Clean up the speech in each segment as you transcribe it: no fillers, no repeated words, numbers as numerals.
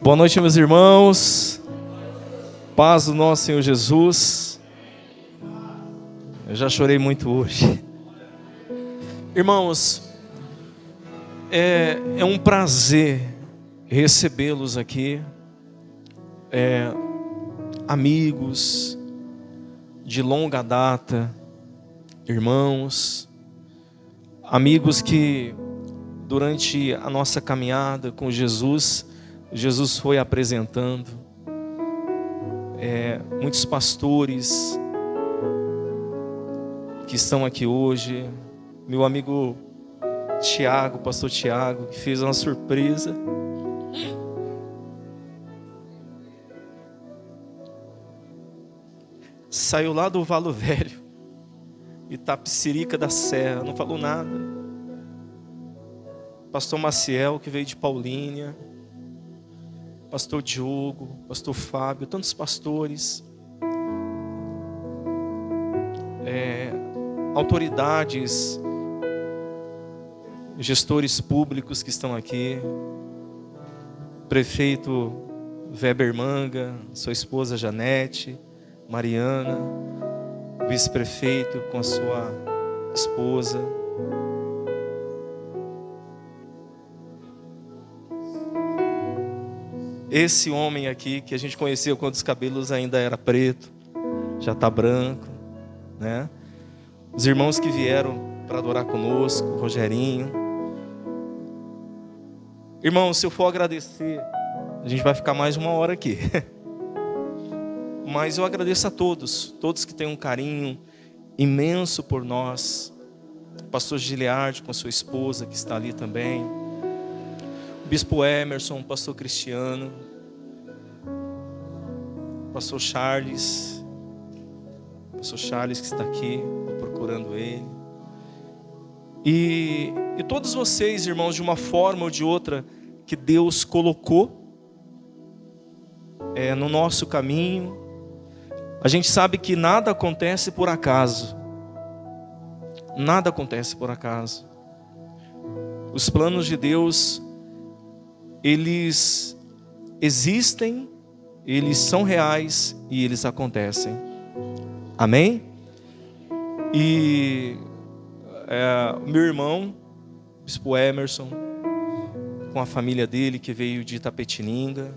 Boa noite, meus irmãos. Paz do nosso Senhor Jesus. Eu já chorei muito hoje. Irmãos, é um prazer recebê-los aqui. Amigos de longa data, irmãos, amigos que durante a nossa caminhada com Jesus foi apresentando. Muitos pastores que estão aqui hoje, meu amigo Tiago, pastor Tiago, que fez uma surpresa. Saiu lá do Valo Velho, Itapecerica da Serra, não falou nada. Pastor Maciel, que veio de Paulínia, pastor Diogo, pastor Fábio, tantos pastores, autoridades, gestores públicos que estão aqui, prefeito Weber Manga, sua esposa Janete, Mariana, vice-prefeito com a sua esposa, esse homem aqui que a gente conheceu quando os cabelos ainda era preto, já está branco, né? Os irmãos que vieram para adorar conosco, Rogerinho. Irmãos, se eu for agradecer, a gente vai ficar mais 1 hora aqui. Mas eu agradeço a todos que têm um carinho imenso por nós. O pastor Giliardi com sua esposa que está ali também. O bispo Emerson, o pastor Cristiano, o pastor Charles que está aqui, estou procurando ele. E todos vocês, irmãos, de uma forma ou de outra, que Deus colocou no nosso caminho. A gente sabe que nada acontece por acaso. Nada acontece por acaso. Os planos de Deus, eles existem, eles são reais e eles acontecem. Amém? E o meu irmão, o bispo Emerson, com a família dele que veio de Itapetininga,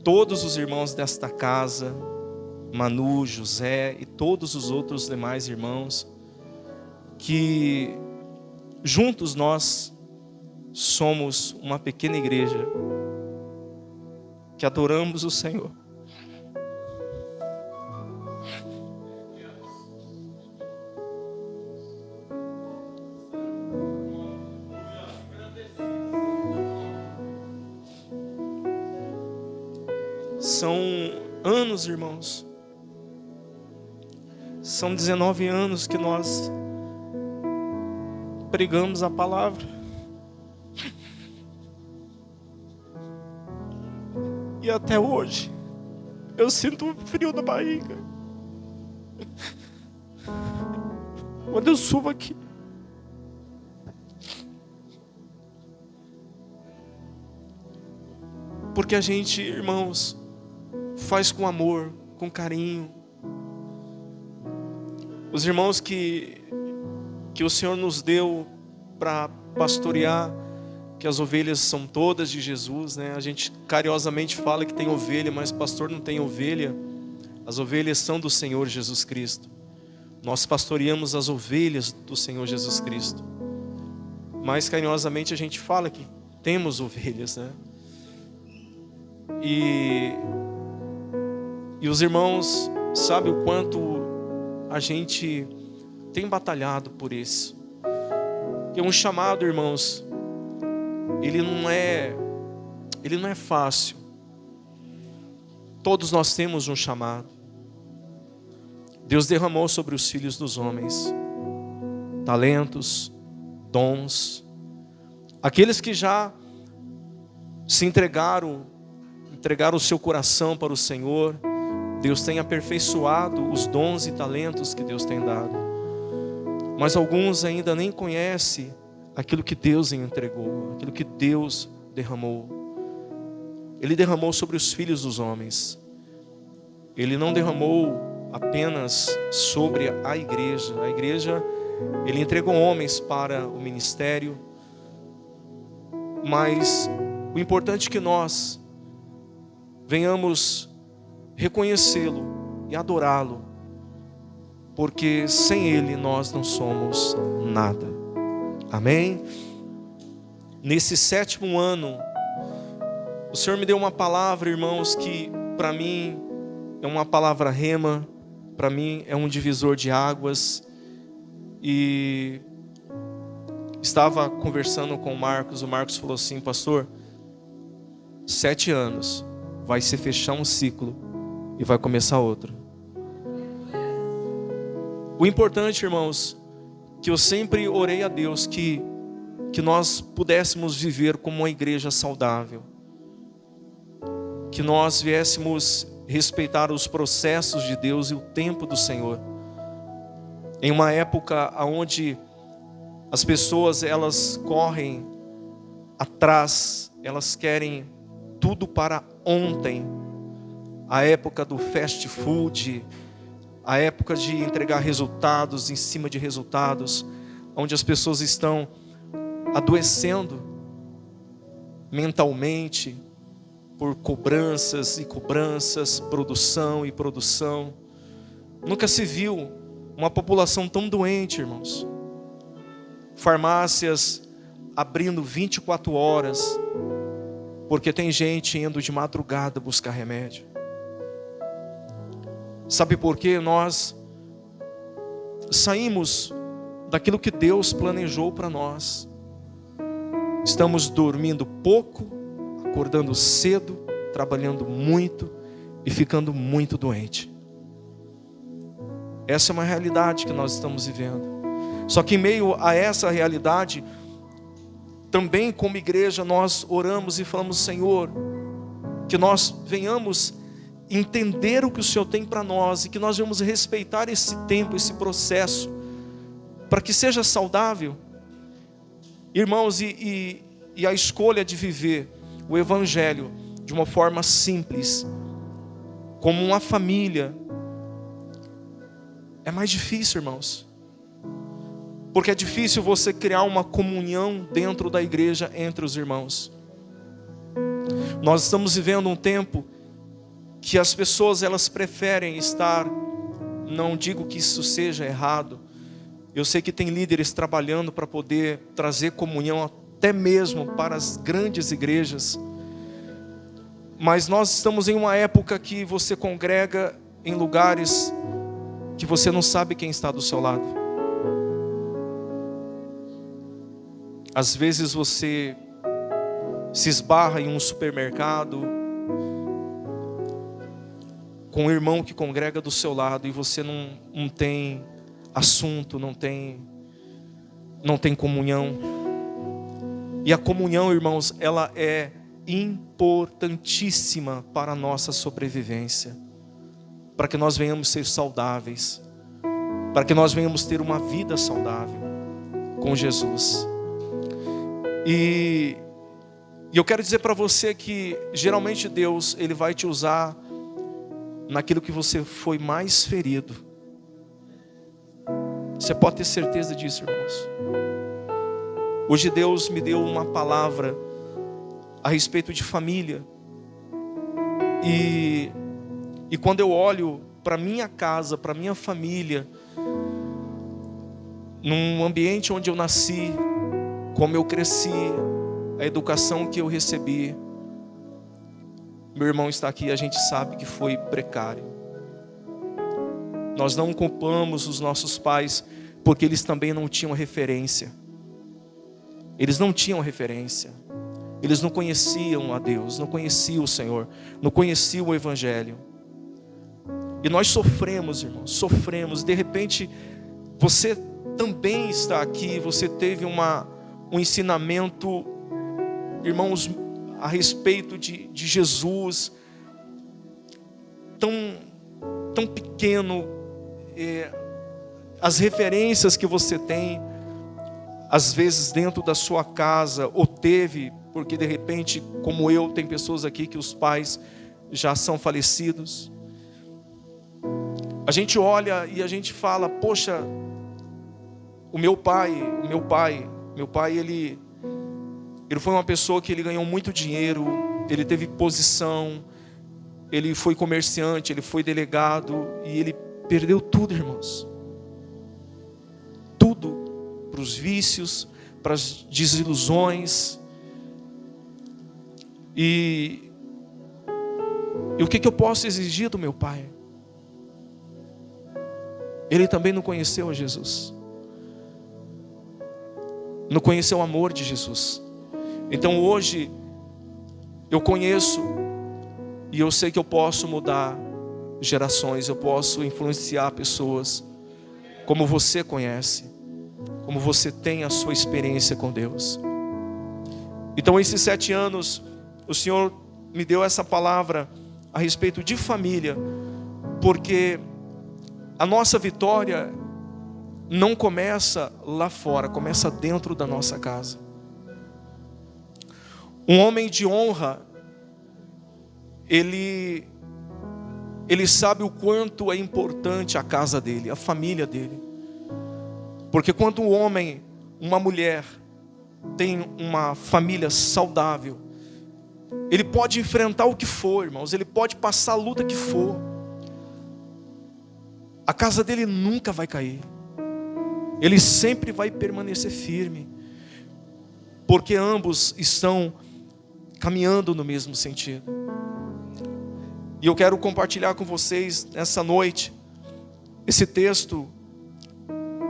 todos os irmãos desta casa, Manu, José e todos os outros demais irmãos, que juntos nós somos uma pequena igreja que adoramos o Senhor. São anos, irmãos. São 19 anos que nós pregamos a palavra. E até hoje, eu sinto um frio na barriga quando eu subo aqui. Porque a gente, irmãos, faz com amor, com carinho. Os irmãos que o Senhor nos deu para pastorear, que as ovelhas são todas de Jesus, né? A gente carinhosamente fala que tem ovelha, mas pastor não tem ovelha. As ovelhas são do Senhor Jesus Cristo. Nós pastoreamos as ovelhas do Senhor Jesus Cristo. Mas carinhosamente a gente fala que temos ovelhas, né? E os irmãos sabem o quanto a gente tem batalhado por isso. Porque um chamado, irmãos, ele não é fácil. Todos nós temos um chamado. Deus derramou sobre os filhos dos homens talentos, dons. Aqueles que já se entregaram o seu coração para o Senhor, Deus tem aperfeiçoado os dons e talentos que Deus tem dado. Mas alguns ainda nem conhecem aquilo que Deus entregou, aquilo que Deus derramou. Ele derramou sobre os filhos dos homens. Ele não derramou apenas sobre a igreja. A igreja, Ele entregou homens para o ministério. Mas o importante é que nós venhamos reconhecê-lo e adorá-lo, porque sem Ele nós não somos nada. Amém? Nesse 7º ano, o Senhor me deu uma palavra, irmãos, que para mim é uma palavra rema, para mim é um divisor de águas. E estava conversando com o Marcos falou assim: pastor, 7 anos, vai se fechar um ciclo e vai começar outro. O importante, irmãos, que eu sempre orei a Deus que nós pudéssemos viver como uma igreja saudável, que nós viéssemos respeitar os processos de Deus e o tempo do Senhor. Em uma época onde as pessoas, elas correm atrás, elas querem tudo para ontem. A época do fast food, a época de entregar resultados em cima de resultados, onde as pessoas estão adoecendo mentalmente por cobranças e cobranças, produção e produção. Nunca se viu uma população tão doente, irmãos. Farmácias abrindo 24 horas, porque tem gente indo de madrugada buscar remédio. Sabe por quê? Nós saímos daquilo que Deus planejou para nós. Estamos dormindo pouco, acordando cedo, trabalhando muito e ficando muito doente. Essa é uma realidade que nós estamos vivendo. Só que em meio a essa realidade, também como igreja nós oramos e falamos: Senhor, que nós venhamos entender o que o Senhor tem para nós e que nós venhamos respeitar esse tempo, esse processo, para que seja saudável. Irmãos, e a escolha de viver o Evangelho de uma forma simples, como uma família, é mais difícil, irmãos. Porque é difícil você criar uma comunhão dentro da igreja entre os irmãos. Nós estamos vivendo um tempo que as pessoas, elas preferem estar, não digo que isso seja errado, eu sei que tem líderes trabalhando para poder trazer comunhão até mesmo para as grandes igrejas, mas nós estamos em uma época que você congrega em lugares que você não sabe quem está do seu lado. Às vezes você se esbarra em um supermercado com um irmão que congrega do seu lado e você não tem assunto, não tem comunhão. E a comunhão, irmãos, ela é importantíssima para a nossa sobrevivência, para que nós venhamos ser saudáveis, para que nós venhamos ter uma vida saudável com Jesus. E eu quero dizer para você que geralmente Deus, Ele vai te usar naquilo que você foi mais ferido. Você pode ter certeza disso, irmãos. Hoje Deus me deu uma palavra a respeito de família. E quando eu olho para minha casa, para minha família, num ambiente onde eu nasci, como eu cresci, a educação que eu recebi, meu irmão está aqui, a gente sabe que foi precário. Nós não culpamos os nossos pais, porque eles também não tinham referência. Eles não tinham referência. Eles não conheciam a Deus, não conheciam o Senhor, não conheciam o Evangelho. E nós sofremos, irmãos, sofremos. De repente, você também está aqui, você teve um ensinamento, irmãos, a respeito de Jesus, tão pequeno, as referências que você tem, às vezes dentro da sua casa, ou teve porque de repente, como eu, tem pessoas aqui que os pais já são falecidos. A gente olha e a gente fala, poxa, meu pai, ele foi uma pessoa que ele ganhou muito dinheiro, ele teve posição, ele foi comerciante, ele foi delegado, e ele perdeu tudo, irmãos. Tudo, para os vícios, para as desilusões. E o que eu posso exigir do meu pai? Ele também não conheceu a Jesus, não conheceu o amor de Jesus. Então hoje eu conheço e eu sei que eu posso mudar gerações, eu posso influenciar pessoas, como você conhece, como você tem a sua experiência com Deus. Então esses 7 anos o Senhor me deu essa palavra a respeito de família, porque a nossa vitória não começa lá fora, começa dentro da nossa casa. Um homem de honra, ele sabe o quanto é importante a casa dele, a família dele. Porque quando um homem, uma mulher tem uma família saudável, ele pode enfrentar o que for, irmãos, ele pode passar a luta que for, a casa dele nunca vai cair, ele sempre vai permanecer firme, porque ambos estão caminhando no mesmo sentido. E eu quero compartilhar com vocês nessa noite esse texto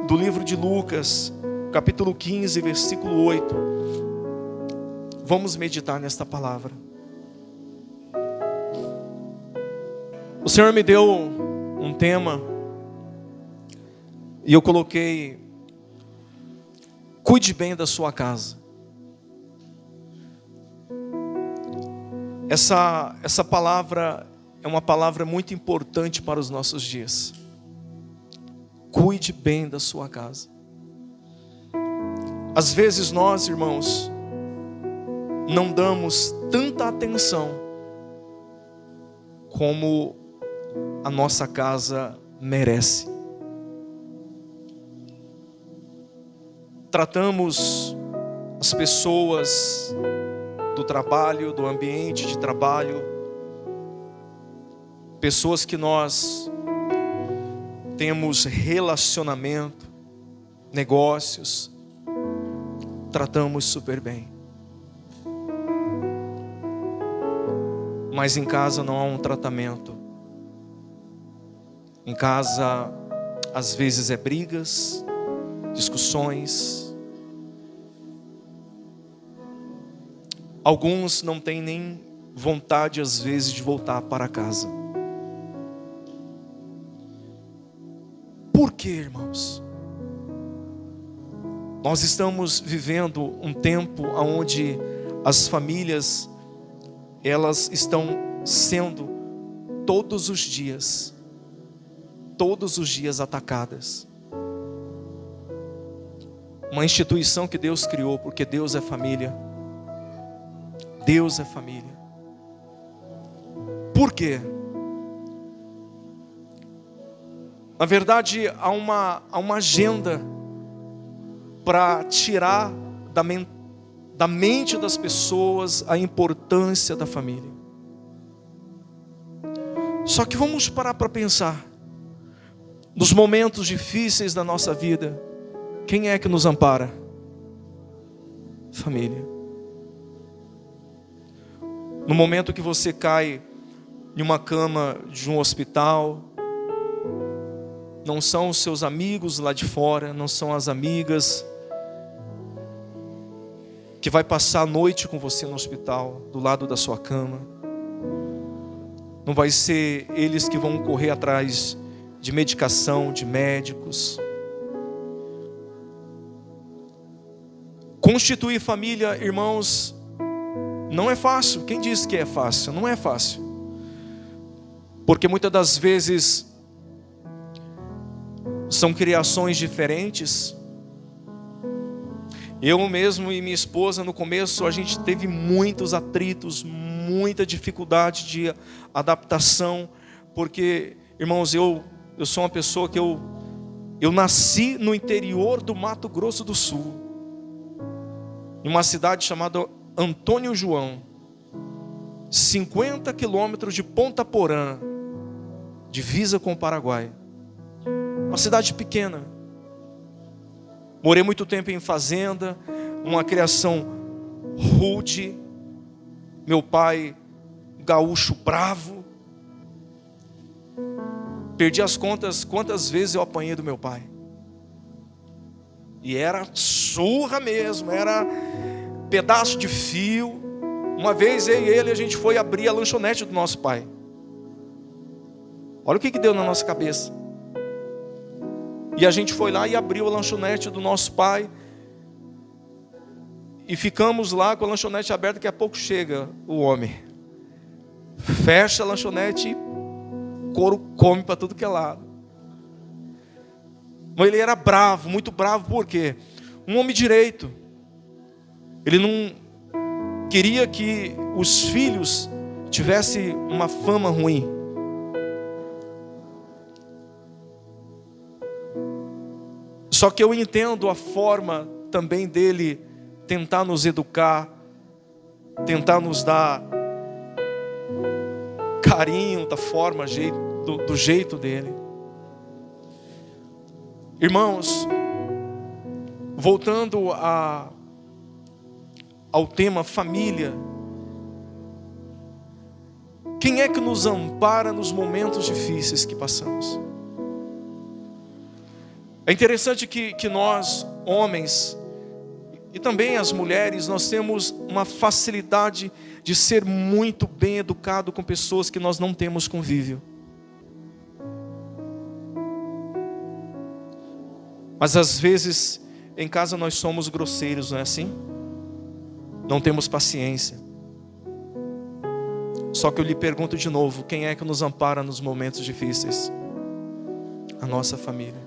do livro de Lucas, capítulo 15, versículo 8. Vamos meditar nesta palavra. O Senhor me deu um tema e eu coloquei: cuide bem da sua casa. Essa palavra é uma palavra muito importante para os nossos dias. Cuide bem da sua casa. Às vezes nós, irmãos, não damos tanta atenção como a nossa casa merece. Tratamos as pessoas do trabalho, do ambiente de trabalho, pessoas que nós temos relacionamento, negócios, tratamos super bem. Mas em casa não há um tratamento. Em casa, às vezes é brigas, discussões. Alguns não têm nem vontade, às vezes, de voltar para casa. Por quê, irmãos? Nós estamos vivendo um tempo onde as famílias, elas estão sendo todos os dias atacadas. Uma instituição que Deus criou, porque Deus é família. Deus é família. Por quê? Na verdade, há uma agenda para tirar da mente das pessoas a importância da família. Só que vamos parar para pensar. Nos momentos difíceis da nossa vida, quem é que nos ampara? Família. No momento que você cai em uma cama de um hospital, não são os seus amigos lá de fora, não são as amigas que vai passar a noite com você no hospital, do lado da sua cama. Não vai ser eles que vão correr atrás de medicação, de médicos. Constituir família, irmãos, não é fácil. Quem disse que é fácil? Não é fácil. Porque muitas das vezes são criações diferentes. Eu mesmo e minha esposa, no começo, a gente teve muitos atritos, muita dificuldade de adaptação, porque, irmãos, eu sou uma pessoa que eu nasci no interior do Mato Grosso do Sul, em uma cidade chamada Antônio João, 50 quilômetros de Ponta Porã, divisa com o Paraguai, uma cidade pequena. Morei muito tempo em fazenda, uma criação rude. Meu pai, gaúcho bravo. Perdi as contas quantas vezes eu apanhei do meu pai. E era surra mesmo, era pedaço de fio. Uma vez eu e ele, a gente foi abrir a lanchonete do nosso pai. Olha o que deu na nossa cabeça. E a gente foi lá e abriu a lanchonete do nosso pai. E ficamos lá com a lanchonete aberta. Daqui a pouco chega o homem. Fecha a lanchonete e couro come para tudo que é lado. Mas ele era bravo, muito bravo. Por quê? Um homem direito. Ele não queria que os filhos tivessem uma fama ruim. Só que eu entendo a forma também dele tentar nos educar, tentar nos dar carinho da forma, do jeito dele. Irmãos, voltando ao tema família, quem é que nos ampara nos momentos difíceis que passamos? É interessante que nós, homens, e também as mulheres, nós temos uma facilidade de ser muito bem educado com pessoas que nós não temos convívio. Mas às vezes, em casa nós somos grosseiros, não é assim? Não temos paciência. Só que eu lhe pergunto de novo, quem é que nos ampara nos momentos difíceis? A nossa família.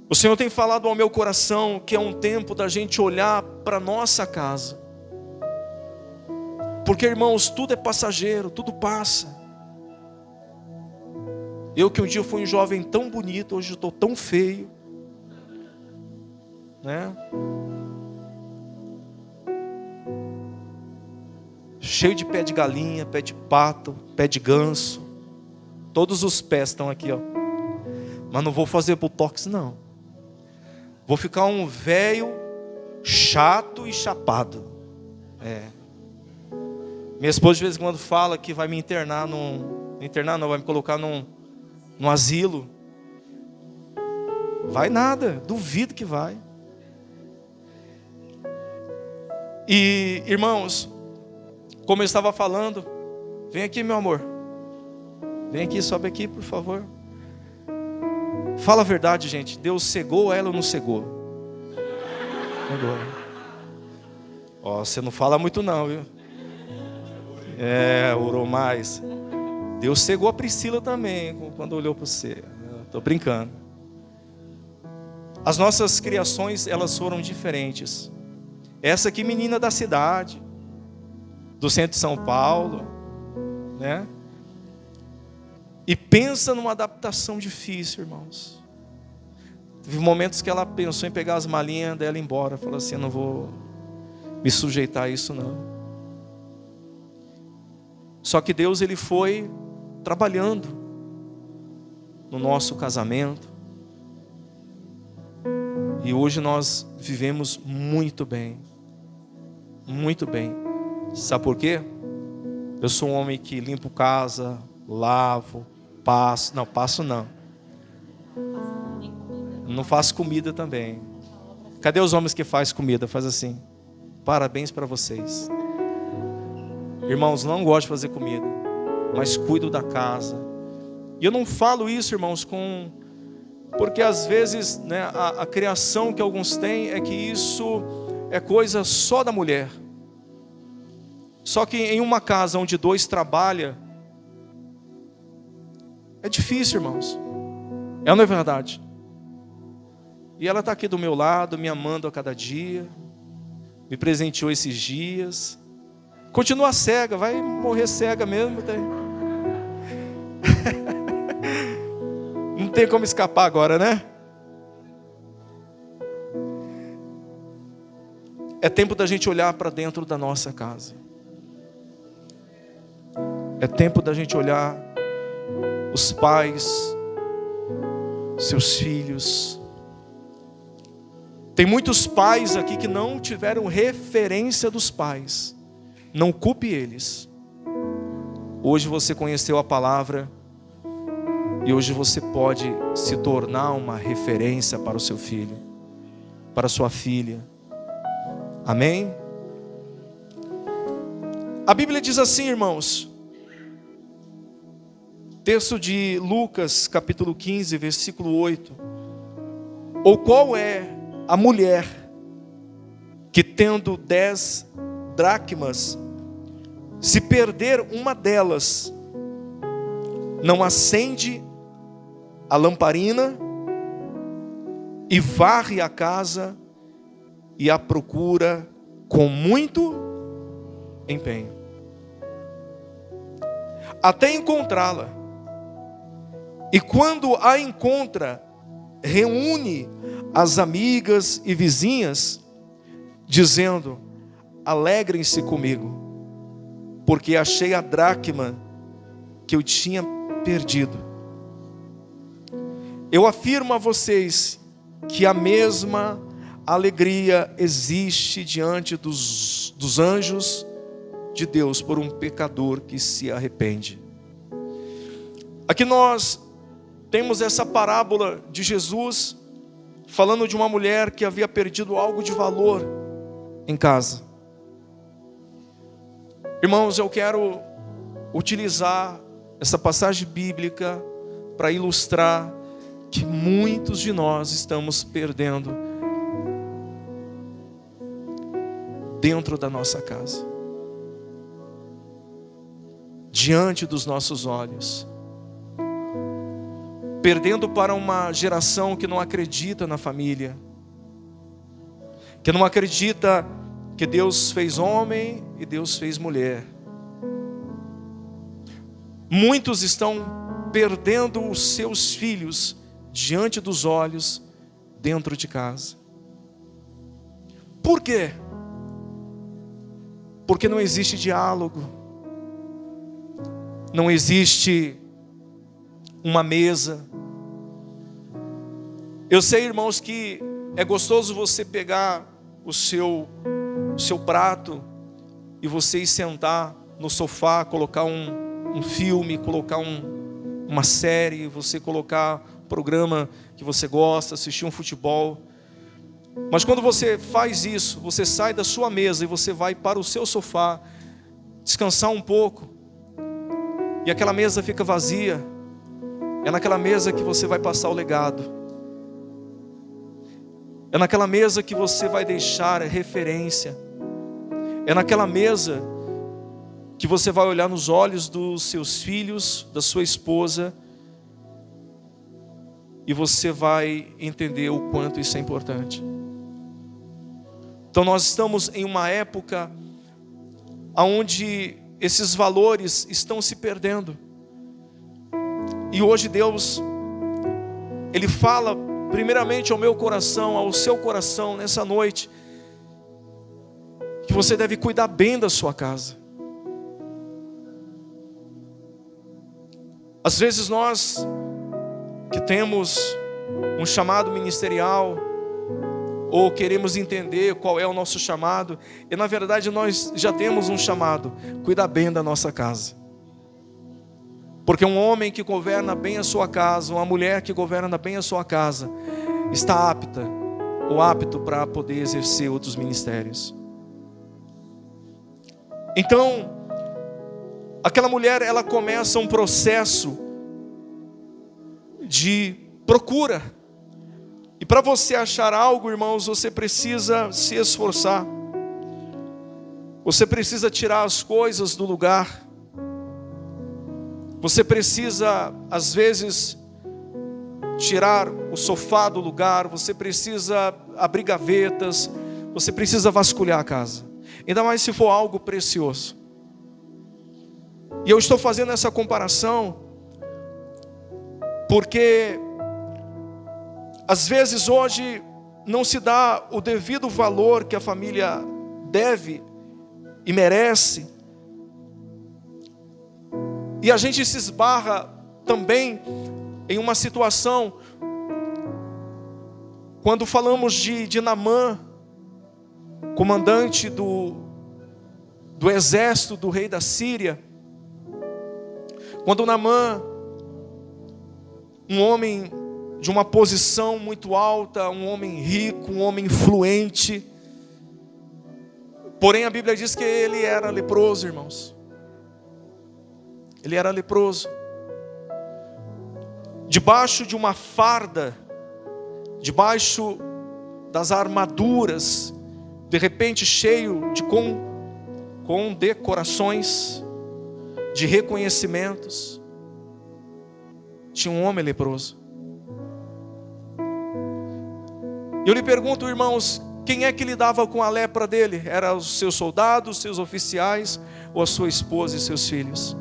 O Senhor tem falado ao meu coração que é um tempo da gente olhar para nossa casa. Porque, irmãos, tudo é passageiro, tudo passa. Eu que um dia fui um jovem tão bonito, hoje estou tão feio, né? Cheio de pé de galinha, pé de pato, pé de ganso. Todos os pés estão aqui, ó. Mas não vou fazer botox, não. Vou ficar um velho chato e chapado. Minha esposa de vez em quando fala que vai me internar vai me colocar num asilo. Vai nada, duvido que vai. E, irmãos, como eu estava falando, vem aqui, meu amor. Vem aqui, sobe aqui, por favor. Fala a verdade, gente. Deus cegou ela ou não cegou? Cegou. Ó, você não fala muito não, viu? Orou mais. Deus cegou a Priscila também, quando olhou para você. Estou brincando. As nossas criações, elas foram diferentes. Essa aqui, menina da cidade, do centro de São Paulo, né? E pensa numa adaptação difícil, irmãos. Teve momentos que ela pensou em pegar as malinhas dela e ir embora. Falou assim, eu não vou me sujeitar a isso não. Só que Deus, Ele foi trabalhando no nosso casamento. E hoje nós vivemos muito bem. Muito bem. Sabe por quê? Eu sou um homem que limpo casa, lavo, passo. Não, passo não. Não faço comida também. Cadê os homens que fazem comida? Faz assim. Parabéns para vocês. Irmãos, não gosto de fazer comida, mas cuido da casa. E eu não falo isso, irmãos, porque às vezes, né, a criação que alguns têm é que isso é coisa só da mulher. Só que em uma casa onde dois trabalham, é difícil, irmãos. É ou não é verdade? E ela está aqui do meu lado, me amando a cada dia, me presenteou esses dias. Continua cega, vai morrer cega mesmo. Não tem como escapar agora, né? É tempo da gente olhar para dentro da nossa casa. É tempo da gente olhar os pais, seus filhos. Tem muitos pais aqui que não tiveram referência dos pais. Não culpe eles. Hoje você conheceu a palavra e hoje você pode se tornar uma referência para o seu filho, para a sua filha. Amém? A Bíblia diz assim, irmãos, texto de Lucas, capítulo 15, versículo 8. Ou qual é a mulher que, tendo 10 dracmas, se perder uma delas, não acende a lamparina e varre a casa e a procura com muito empenho, até encontrá-la. E quando a encontra, reúne as amigas e vizinhas, dizendo: alegrem-se comigo, porque achei a dracma que eu tinha perdido. Eu afirmo a vocês que a mesma alegria existe diante dos anjos de Deus por um pecador que se arrepende. Aqui nós temos essa parábola de Jesus falando de uma mulher que havia perdido algo de valor em casa. Irmãos, eu quero utilizar essa passagem bíblica para ilustrar que muitos de nós estamos perdendo dentro da nossa casa, diante dos nossos olhos, perdendo para uma geração que não acredita na família, que não acredita que Deus fez homem e Deus fez mulher. Muitos estão perdendo os seus filhos diante dos olhos, dentro de casa. Por quê? Porque não existe diálogo, não existe uma mesa. Eu sei, irmãos, que é gostoso você pegar o seu prato e você ir sentar no sofá, colocar um filme, colocar uma série, você colocar um programa que você gosta, assistir um futebol. Mas quando você faz isso, você sai da sua mesa e você vai para o seu sofá descansar um pouco, e aquela mesa fica vazia. É naquela mesa que você vai passar o legado, é naquela mesa que você vai deixar a referência, é naquela mesa que você vai olhar nos olhos dos seus filhos, da sua esposa, e você vai entender o quanto isso é importante. Então nós estamos em uma época onde esses valores estão se perdendo. E hoje Deus, Ele fala primeiramente ao meu coração, ao seu coração nessa noite, que você deve cuidar bem da sua casa. Às vezes nós que temos um chamado ministerial, ou queremos entender qual é o nosso chamado, e na verdade nós já temos um chamado: cuidar bem da nossa casa. Porque um homem que governa bem a sua casa, uma mulher que governa bem a sua casa, está apta ou apto para poder exercer outros ministérios. Então, aquela mulher, ela começa um processo de procura. E para você achar algo, irmãos, você precisa se esforçar. Você precisa tirar as coisas do lugar. Você precisa, às vezes, tirar o sofá do lugar, você precisa abrir gavetas, você precisa vasculhar a casa. Ainda mais se for algo precioso. E eu estou fazendo essa comparação porque às vezes hoje não se dá o devido valor que a família deve e merece. E a gente se esbarra também em uma situação, quando falamos de Naamã, comandante do exército do rei da Síria. Quando Naamã, um homem de uma posição muito alta, um homem rico, um homem influente, porém a Bíblia diz que ele era leproso, irmãos. Ele era leproso. Debaixo de uma farda, debaixo das armaduras, de repente cheio de condecorações, de reconhecimentos, tinha um homem leproso. Eu lhe pergunto, irmãos, quem é que lidava com a lepra dele? Eram os seus soldados, seus oficiais, ou a sua esposa e seus filhos?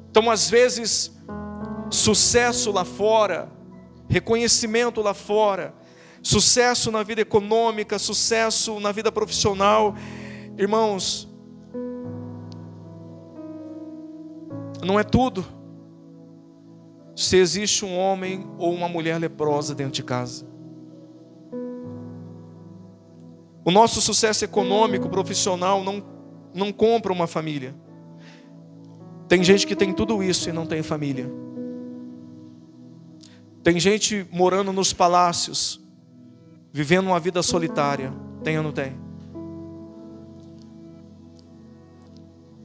Então, às vezes, sucesso lá fora, reconhecimento lá fora, sucesso na vida econômica, sucesso na vida profissional, irmãos, não é tudo se existe um homem ou uma mulher leprosa dentro de casa. O nosso sucesso econômico, profissional, não compra uma família. Tem gente que tem tudo isso e não tem família. Tem gente morando nos palácios, vivendo uma vida solitária. Tem ou não tem?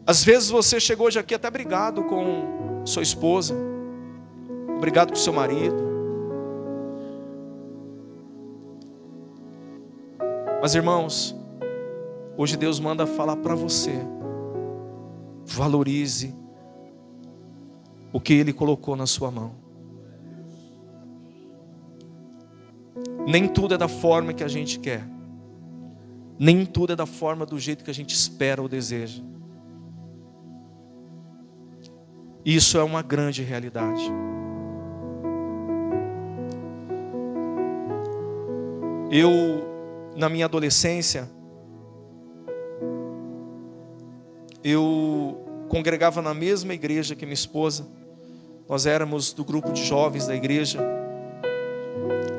Às vezes você chegou hoje aqui até brigado com sua esposa, brigado com seu marido. Mas irmãos, hoje Deus manda falar para você: valorize o que Ele colocou na sua mão. Nem tudo é da forma que a gente quer. Nem tudo é da forma, do jeito que a gente espera ou deseja. Isso é uma grande realidade. Eu, na minha adolescência, eu congregava na mesma igreja que minha esposa. Nós éramos do grupo de jovens da igreja.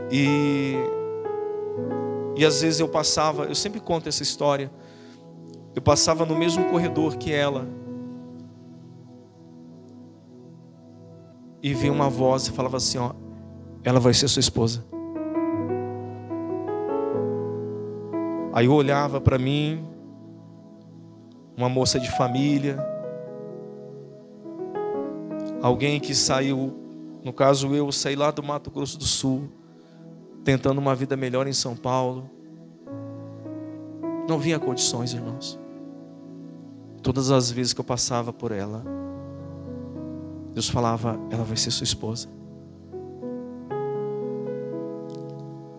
E às vezes eu sempre conto essa história. Eu passava no mesmo corredor que ela. E vinha uma voz e falava assim, ó, ela vai ser sua esposa. Aí eu olhava para mim, uma moça de família, alguém que saiu, no caso eu saí lá do Mato Grosso do Sul, tentando uma vida melhor em São Paulo. Não vinha condições, irmãos. Todas as vezes que eu passava por ela, Deus falava, ela vai ser sua esposa.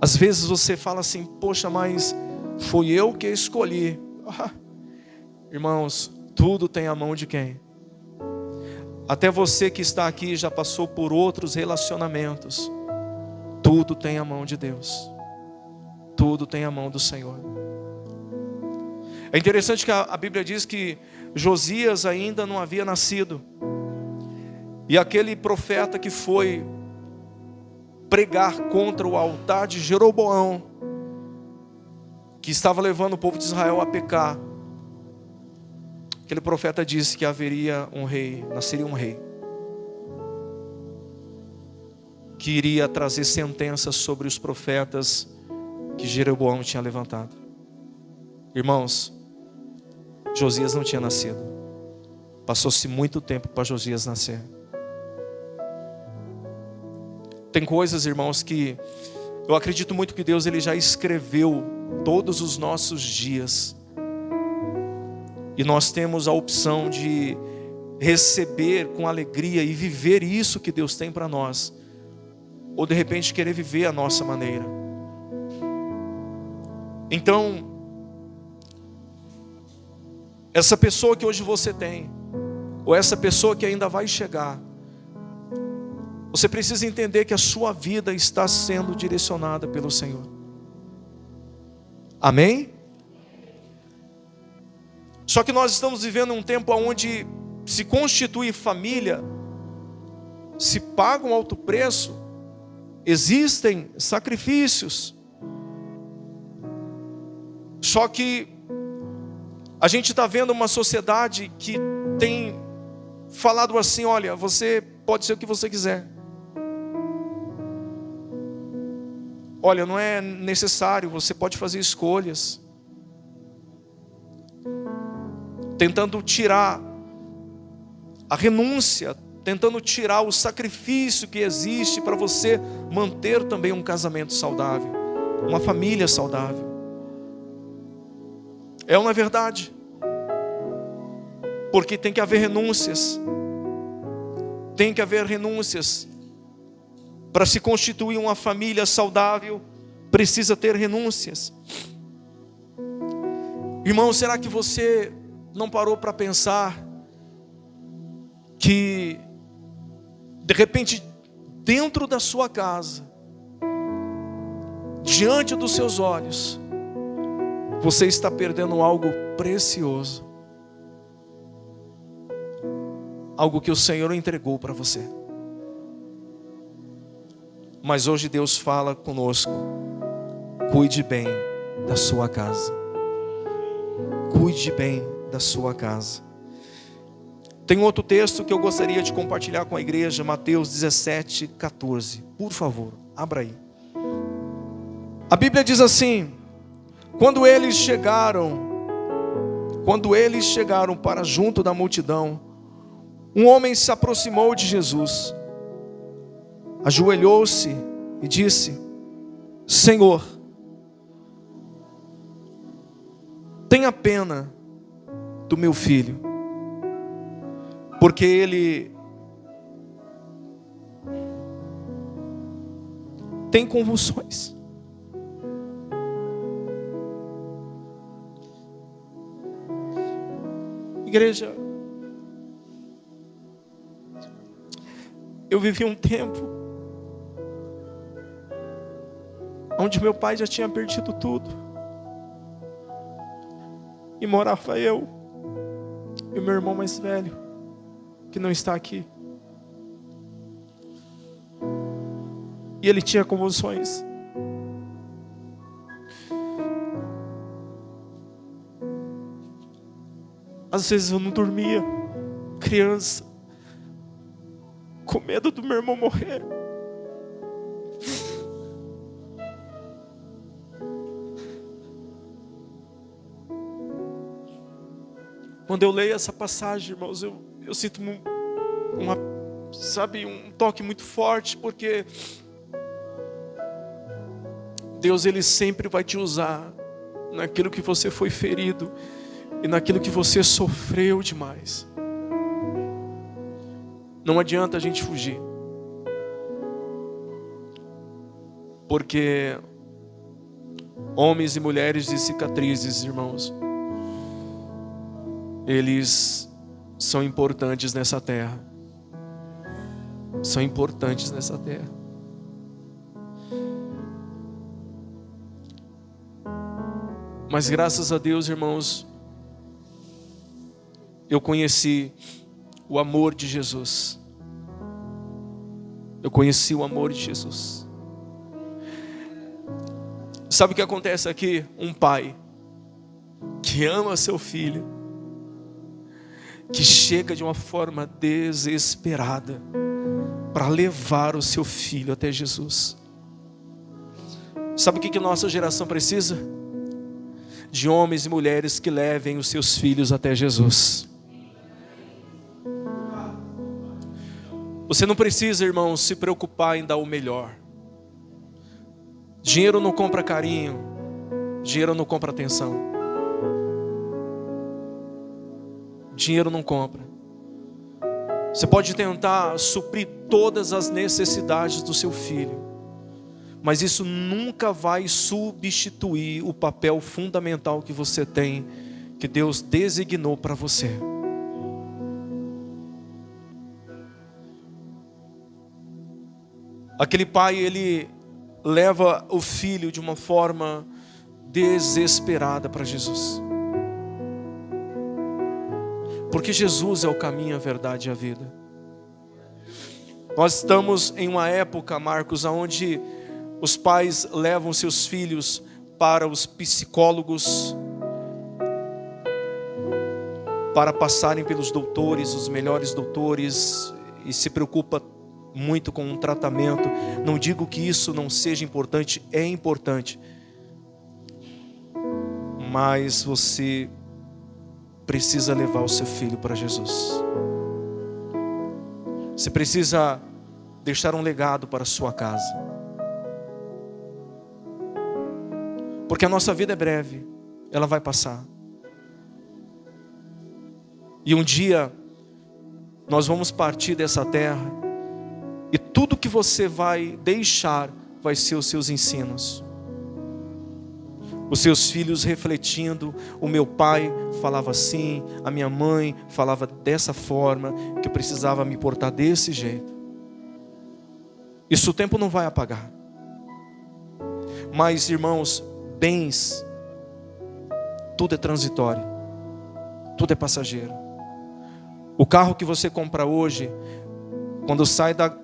Às vezes você fala assim, poxa, mas foi eu que escolhi. Irmãos, tudo tem a mão de quem? Até você que está aqui já passou por outros relacionamentos. Tudo tem a mão de Deus. Tudo tem a mão do Senhor. É interessante que a Bíblia diz que Josias ainda não havia nascido. E aquele profeta que foi pregar contra o altar de Jeroboão, que estava levando o povo de Israel a pecar, aquele profeta disse que haveria um rei, nasceria um rei, que iria trazer sentenças sobre os profetas que Jeroboão tinha levantado. Irmãos, Josias não tinha nascido. Passou-se muito tempo para Josias nascer. Tem coisas, irmãos, que eu acredito muito que Deus ele já escreveu todos os nossos dias. E nós temos a opção de receber com alegria e viver isso que Deus tem para nós, ou de repente querer viver a nossa maneira. Então, essa pessoa que hoje você tem, ou essa pessoa que ainda vai chegar, você precisa entender que a sua vida está sendo direcionada pelo Senhor. Amém? Só que nós estamos vivendo um tempo onde se constitui família, se paga um alto preço, existem sacrifícios. Só que a gente está vendo uma sociedade que tem falado assim: olha, você pode ser o que você quiser. Olha, não é necessário, você pode fazer escolhas. Tentando tirar a renúncia, tentando tirar o sacrifício que existe para você manter também um casamento saudável, uma família saudável. É uma verdade. Porque tem que haver renúncias. Tem que haver renúncias. Para se constituir uma família saudável, precisa ter renúncias. Irmão, será que você não parou para pensar que, de repente, dentro da sua casa, diante dos seus olhos, você está perdendo algo precioso? Algo que o Senhor entregou para você. Mas hoje Deus fala conosco: cuide bem da sua casa. Cuide bem da sua casa. Tem outro texto que eu gostaria de compartilhar com a igreja, Mateus 17:14. Por favor, abra aí. A Bíblia diz assim: quando eles chegaram para junto da multidão, um homem se aproximou de Jesus, ajoelhou-se e disse: Senhor, tenha pena do meu filho, porque ele tem convulsões. Igreja, eu vivi um tempo onde meu pai já tinha perdido tudo, e morava eu e o meu irmão mais velho, que não está aqui, e ele tinha convulsões. Às vezes eu não dormia, criança, com medo do meu irmão morrer. Quando eu leio essa passagem, irmãos, eu sinto um toque muito forte, porque Deus, Ele sempre vai te usar naquilo que você foi ferido e naquilo que você sofreu demais. Não adianta a gente fugir, porque homens e mulheres de cicatrizes, irmãos, eles são importantes nessa terra. São importantes nessa terra. Mas graças a Deus, irmãos, eu conheci o amor de Jesus. Eu conheci o amor de Jesus. Sabe o que acontece aqui? Um pai que ama seu filho, que chega de uma forma desesperada para levar o seu filho até Jesus. Sabe o que nossa geração precisa? De homens e mulheres que levem os seus filhos até Jesus. Você não precisa, irmão, se preocupar em dar o melhor. Dinheiro não compra carinho, dinheiro não compra atenção. Dinheiro não compra. Você pode tentar suprir todas as necessidades do seu filho, mas isso nunca vai substituir o papel fundamental que você tem, que Deus designou para você. Aquele pai, ele leva o filho de uma forma desesperada para Jesus. Porque Jesus é o caminho, a verdade e a vida. Nós estamos em uma época, Marcos, onde os pais levam seus filhos para os psicólogos, para passarem pelos doutores, os melhores doutores, e se preocupa muito com um tratamento. Não digo que isso não seja importante, é importante. Mas você precisa levar o seu filho para Jesus. Você precisa deixar um legado para a sua casa. Porque a nossa vida é breve, ela vai passar. E um dia nós vamos partir dessa terra, e tudo que você vai deixar vai ser os seus ensinos. Os seus filhos refletindo: o meu pai falava assim, a minha mãe falava dessa forma, que eu precisava me portar desse jeito. Isso o tempo não vai apagar. Mas, irmãos, bens, tudo é transitório, tudo é passageiro. O carro que você compra hoje, quando sai da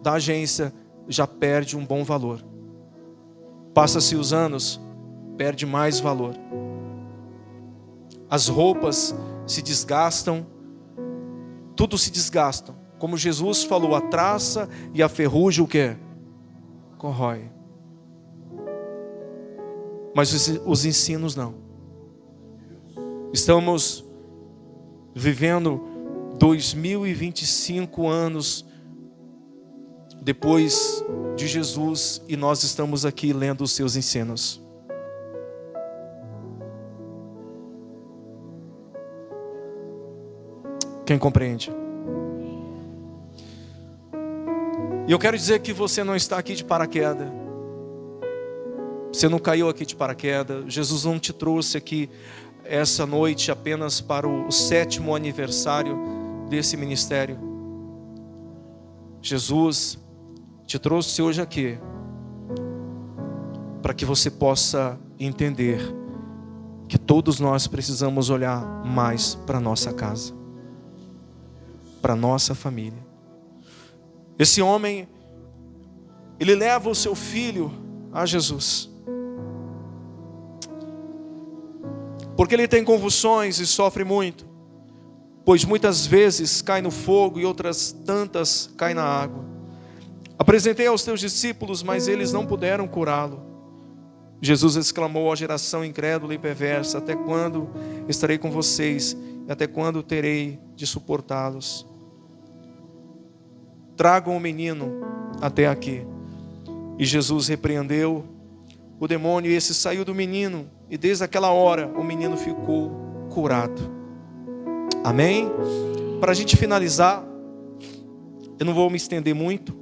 agência, já perde um bom valor. Passa-se os anos, perde mais valor. As roupas se desgastam, tudo se desgasta. Como Jesus falou, a traça e a ferrugem o que? Corrói. Mas os ensinos não. Estamos vivendo 2025 anos depois de Jesus, e nós estamos aqui lendo os seus ensinos. Quem compreende? E eu quero dizer que você não está aqui de paraquedas. Você não caiu aqui de paraquedas. Jesus não te trouxe aqui essa noite apenas para o 7º aniversário desse ministério. Jesus te trouxe hoje aqui para que você possa entender que todos nós precisamos olhar mais para a nossa casa, para a nossa família. Esse homem, ele leva o seu filho a Jesus, porque ele tem convulsões e sofre muito, pois muitas vezes cai no fogo e outras tantas cai na água. Apresentei aos teus discípulos, mas eles não puderam curá-lo. Jesus exclamou à geração incrédula e perversa: até quando estarei com vocês? E até quando terei de suportá-los? Tragam o menino até aqui. E Jesus repreendeu o demônio, e esse saiu do menino, e desde aquela hora o menino ficou curado. Amém? Para a gente finalizar, eu não vou me estender muito.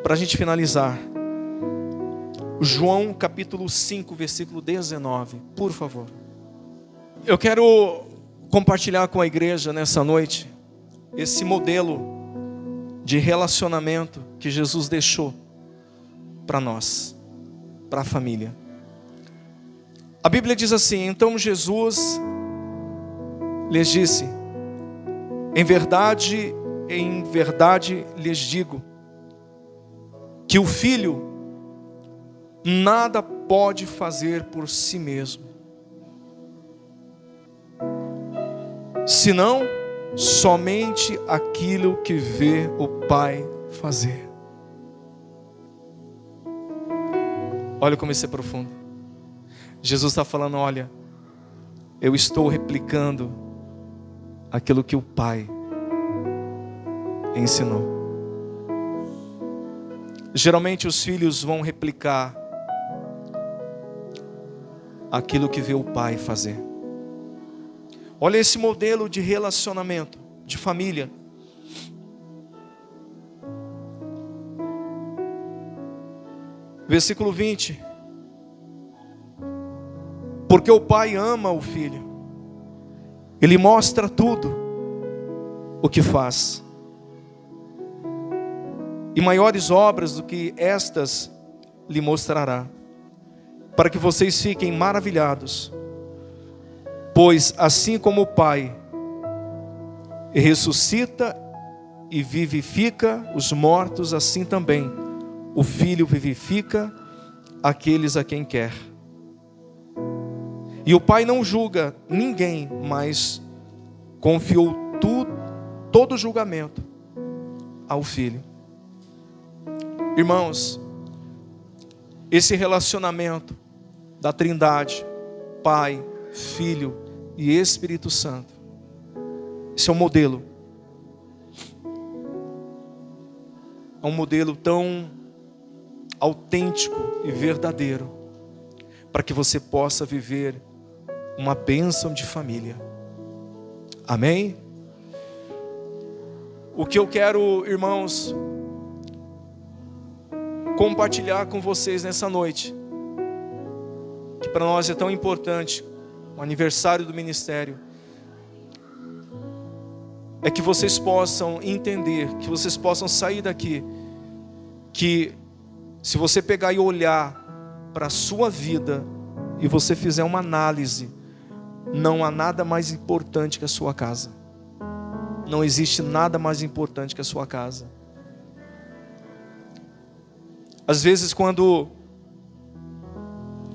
Para a gente finalizar, João capítulo 5, versículo 19, por favor. Eu quero compartilhar com a igreja nessa noite esse modelo de relacionamento que Jesus deixou para nós, para a família. A Bíblia diz assim: então Jesus lhes disse: em verdade lhes digo, que o filho nada pode fazer por si mesmo, senão somente aquilo que vê o Pai fazer. Olha como isso é profundo. Jesus está falando: olha, eu estou replicando aquilo que o Pai ensinou. Geralmente os filhos vão replicar aquilo que vê o pai fazer. Olha esse modelo de relacionamento. de família. Versículo 20. Porque o Pai ama o Filho, Ele mostra tudo o que faz, e maiores obras do que estas lhe mostrará, para que vocês fiquem maravilhados. Pois assim como o Pai ressuscita e vivifica os mortos, assim também o Filho vivifica aqueles a quem quer. E o Pai não julga ninguém, mas confiou todo o julgamento ao Filho. Irmãos, esse relacionamento da Trindade, Pai, Filho e Espírito Santo, esse é um modelo. É um modelo tão autêntico e verdadeiro, para que você possa viver uma bênção de família. Amém? O que eu quero, irmãos, compartilhar com vocês nessa noite, que para nós é tão importante, o aniversário do ministério, é que vocês possam entender, que vocês possam sair daqui, que se você pegar e olhar para a sua vida e você fizer uma análise, não há nada mais importante que a sua casa. Não existe nada mais importante que a sua casa. Às vezes, quando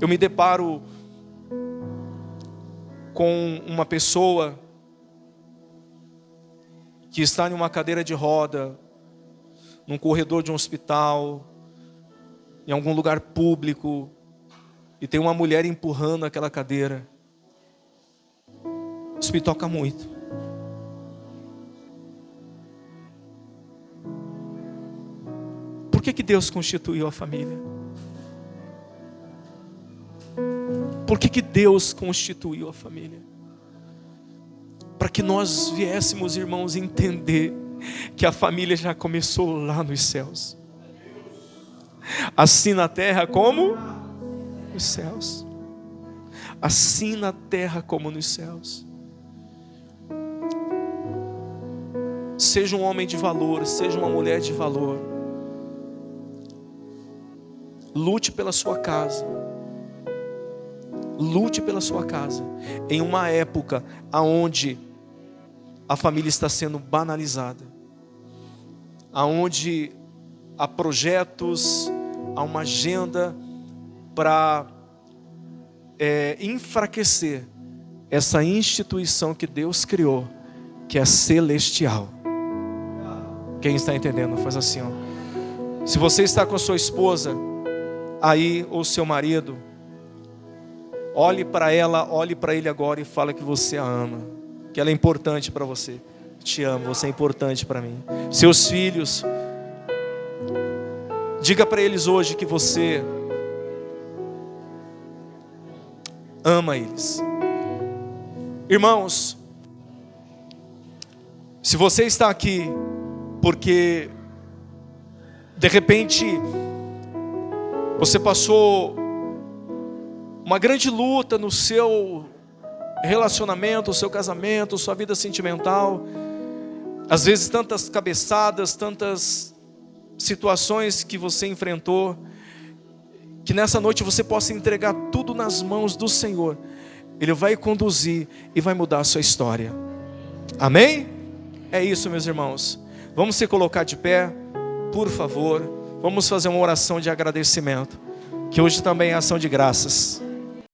eu me deparo com uma pessoa que está em uma cadeira de roda, num corredor de um hospital, em algum lugar público, e tem uma mulher empurrando aquela cadeira, isso me toca muito. Por que Deus constituiu a família? Por que Deus constituiu a família? Para que nós viéssemos, irmãos, entender que a família já começou lá nos céus. Assim na terra como nos céus. Assim na terra como nos céus. Seja um homem de valor, seja uma mulher de valor. Lute pela sua casa. Lute pela sua casa. Em uma época onde a família está sendo banalizada, onde há projetos, há uma agenda para enfraquecer essa instituição que Deus criou, que é celestial. Quem está entendendo? Faz assim, ó. Se você está com a sua esposa aí, ou seu marido, olhe para ela, olhe para ele agora e fala que você a ama, que ela é importante para você. Te amo, você é importante para mim. Seus filhos, diga para eles hoje que você ama eles. Irmãos, se você está aqui porque de repente você passou uma grande luta no seu relacionamento, o seu casamento, sua vida sentimental, às vezes tantas cabeçadas, tantas situações que você enfrentou, que nessa noite você possa entregar tudo nas mãos do Senhor. Ele vai conduzir e vai mudar a sua história. Amém? É isso, meus irmãos. Vamos se colocar de pé, por favor. Vamos fazer uma oração de agradecimento, que hoje também é ação de graças.